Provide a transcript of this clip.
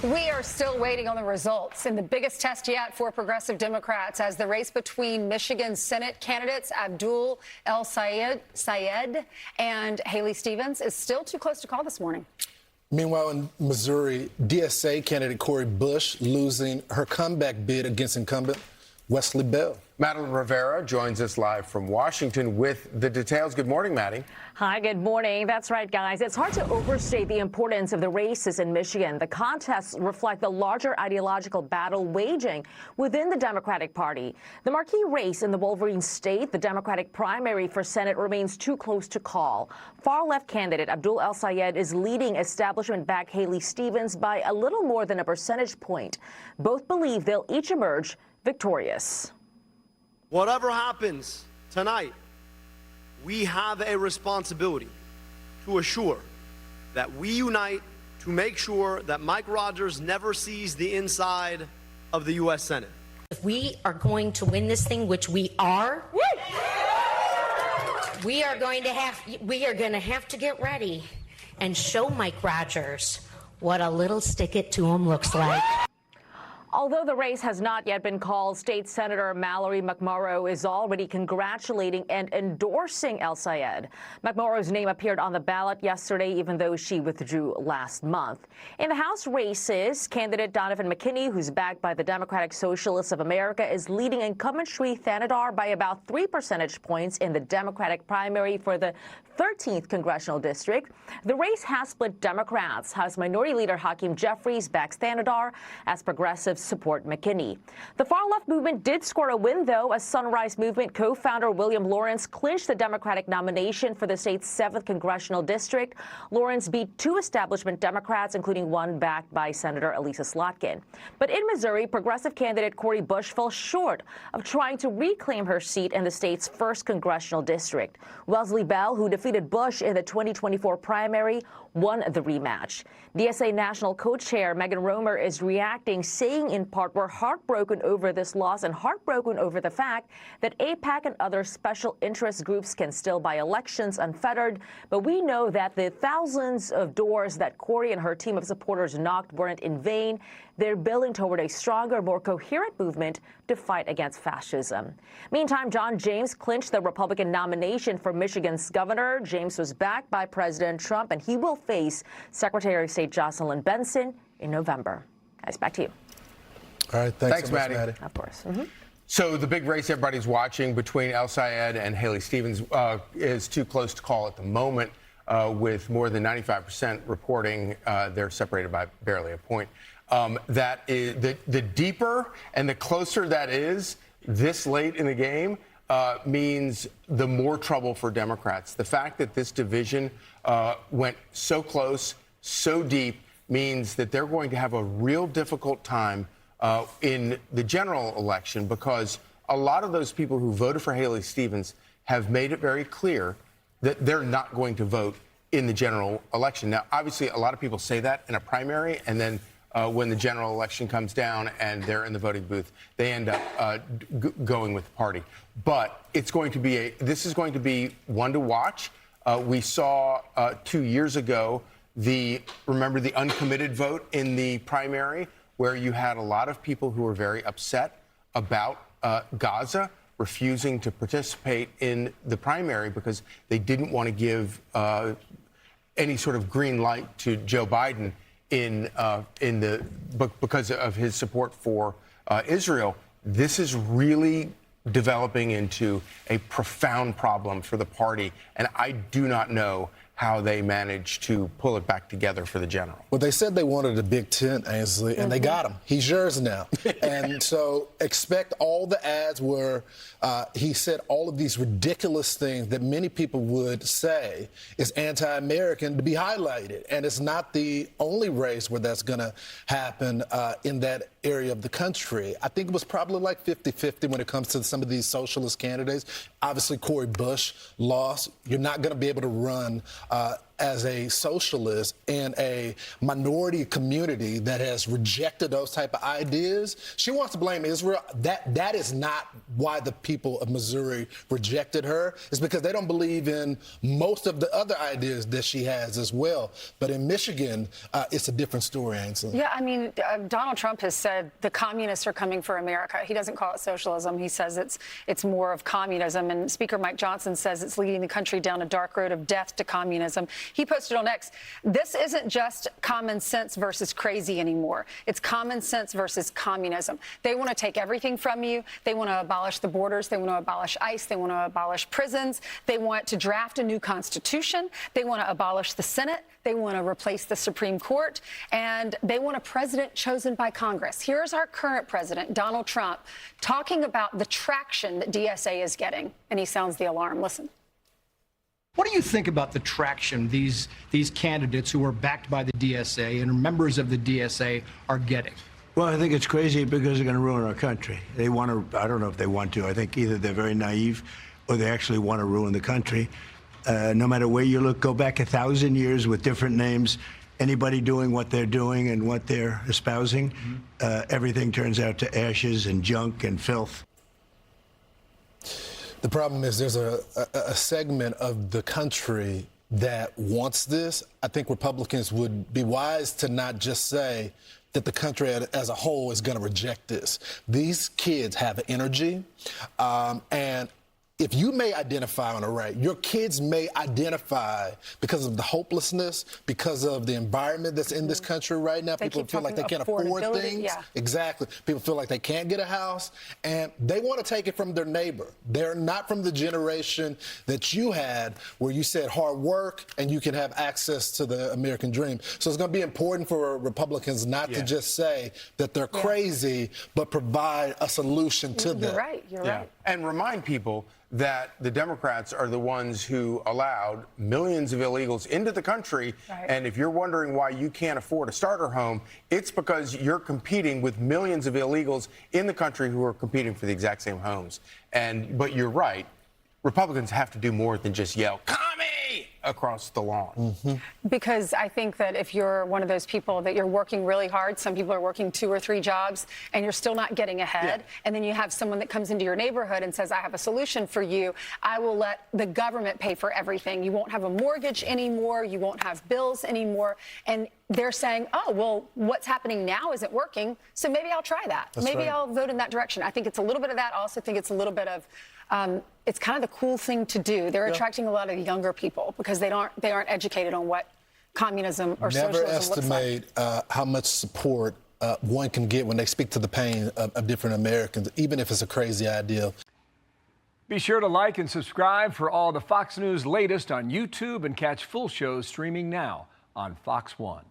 We are still waiting on the results in the biggest test yet for progressive Democrats as the race between Michigan Senate candidates Abdul El-Sayed and Haley Stevens is still too close to call this morning. Meanwhile, in Missouri, DSA candidate Cori Bush losing her comeback bid against incumbent Wesley Bell. Madeleine Rivera joins us live from Washington with the details. Good morning, Maddie. Hi, good morning. That's right, guys. It's hard to overstate the importance of the races in Michigan. The contests reflect the larger ideological battle waging within the Democratic Party. The marquee race in the Wolverine state, the Democratic primary for Senate, remains too close to call. Far-left candidate Abdul El-Sayed is leading establishment-backed Haley Stevens by a little more than a percentage point. Both believe they'll each emerge victorious. Whatever happens tonight, we have a responsibility to assure that we unite to make sure that Mike Rogers never sees the inside of the U.S. Senate. If we are going to win this thing, which we are, we are going to have to get ready and show Mike Rogers what a little stick it to him looks like. Although the race has not yet been called, State Senator Mallory McMorrow is already congratulating and endorsing El-Sayed. McMorrow's name appeared on the ballot yesterday, even though she withdrew last month. In the House races, candidate Donovan McKinney, who's backed by the Democratic Socialists of America, is leading incumbent Sri Thanadar by about 3 percentage points in the Democratic primary for the 13th congressional district. The race has split Democrats. House Minority Leader Hakeem Jeffries backs Thanadar as progressives support McKinney. The far-left movement did score a win, though, as Sunrise Movement co-founder William Lawrence clinched the Democratic nomination for the state's 7th congressional district. Lawrence beat 2 establishment Democrats, including one backed by Senator Elisa Slotkin. But in Missouri, progressive candidate Cori Bush fell short of trying to reclaim her seat in the state's 1st congressional district. Wesley Bell, who defeated Bush in the 2024 primary, won the rematch. DSA National Co-Chair Megan Romer is reacting, saying in part, "We're heartbroken over this loss and heartbroken over the fact that AIPAC and other special interest groups can still buy elections unfettered. But we know that the thousands of doors that Cori and her team of supporters knocked weren't in vain. They're building toward a stronger, more coherent movement to fight against fascism." Meantime, John James clinched the Republican nomination for Michigan's governor. James was backed by President Trump, and he will face Secretary of State Jocelyn Benson in November. Guys, back to you. All right, thanks so much, Maddie. Of course. So the big race everybody's watching between El-Sayed and Haley Stevens is too close to call at the moment, with more than 95% reporting they're separated by barely a point. That is the deeper and the closer that is this late in the game means the more trouble for Democrats. The fact that this division went so close, so deep, means that they're going to have a real difficult time in the general election, because a lot of those people who voted for Haley Stevens have made it very clear that they're not going to vote in the general election. Now, obviously, a lot of people say that in a primary, and then when the general election comes down and they're in the voting booth, they end up going with the party. But it's going to be this is going to be one to watch. We saw 2 years ago remember the uncommitted vote in the primary, where you had a lot of people who were very upset about Gaza refusing to participate in the primary because they didn't want to give any sort of green light to Joe Biden because of his support for Israel. This is really developing into a profound problem for the party, and I do not know how they managed to pull it back together for the general. Well, they said they wanted a Big Tent, Ainsley, and they got him. He's yours now. And so expect all the ads where he said all of these ridiculous things that many people would say is anti-American to be highlighted. And it's not the only race where that's going to happen in that area of the country. I think it was probably like 50-50 when it comes to some of these socialist candidates. Obviously, Cori Bush lost. You're not going to be able to run as a socialist in a minority community that has rejected those type of ideas. She wants to blame Israel. That is not why the people of Missouri rejected her. It's because they don't believe in most of the other ideas that she has as well. But in Michigan, it's a different story, Ainsley. Yeah, I mean, Donald Trump has said the communists are coming for America. He doesn't call it socialism. He says it's more of communism. And Speaker Mike Johnson says it's leading the country down a dark road of death to communism. He posted on X, this isn't just common sense versus crazy anymore. It's common sense versus communism. They want to take everything from you. They want to abolish the borders. They want to abolish ICE. They want to abolish prisons. They want to draft a new constitution. They want to abolish the Senate. They want to replace the Supreme Court. And they want a president chosen by Congress. Here's our current president, Donald Trump, talking about the traction that DSA is getting. And he sounds the alarm. Listen. What do you think about the traction these candidates who are backed by the DSA and are members of the DSA are getting? Well, I think it's crazy because they're going to ruin our country. They want to, I don't know if they want to. I think either they're very naive or they actually want to ruin the country. No matter where you look, go back 1,000 years with different names, anybody doing what they're doing and what they're espousing, everything turns out to ashes and junk and filth. The problem is there's a segment of the country that wants this. I think Republicans would be wise to not just say that the country as a whole is going to reject this. These kids have energy, and if you may identify on the right, your kids may identify because of the hopelessness, because of the environment that's in this country right now. People feel like they can't afford things. Yeah. Exactly. People feel like they can't get a house, and they want to take it from their neighbor. They're not from the generation that you had where you said hard work and you can have access to the American dream. So it's going to be important for Republicans not to just say that they're crazy, but provide a solution to them. You're right. You're right. And remind people that the Democrats are the ones who allowed millions of illegals into the country. Right. And if you're wondering why you can't afford a starter home, it's because you're competing with millions of illegals in the country who are competing for the exact same homes. But you're right. Republicans have to do more than just yell, "Commie!" across the lawn. Mm-hmm. Because I think that if you're one of those people that you're working really hard, some people are working 2 or 3 jobs, and you're still not getting ahead, and then you have someone that comes into your neighborhood and says, I have a solution for you. I will let the government pay for everything. You won't have a mortgage anymore. You won't have bills anymore. And they're saying, oh, well, what's happening now isn't working, so maybe I'll try that. Maybe I'll vote in that direction. I think it's a little bit of that. I also think it's a little bit of it's kind of the cool thing to do. They're attracting a lot of younger people because they aren't educated on what communism or socialism looks like. Never estimate how much support one can get when they speak to the pain of different Americans, even if it's a crazy idea. Be sure to like and subscribe for all the Fox News latest on YouTube and catch full shows streaming now on Fox One.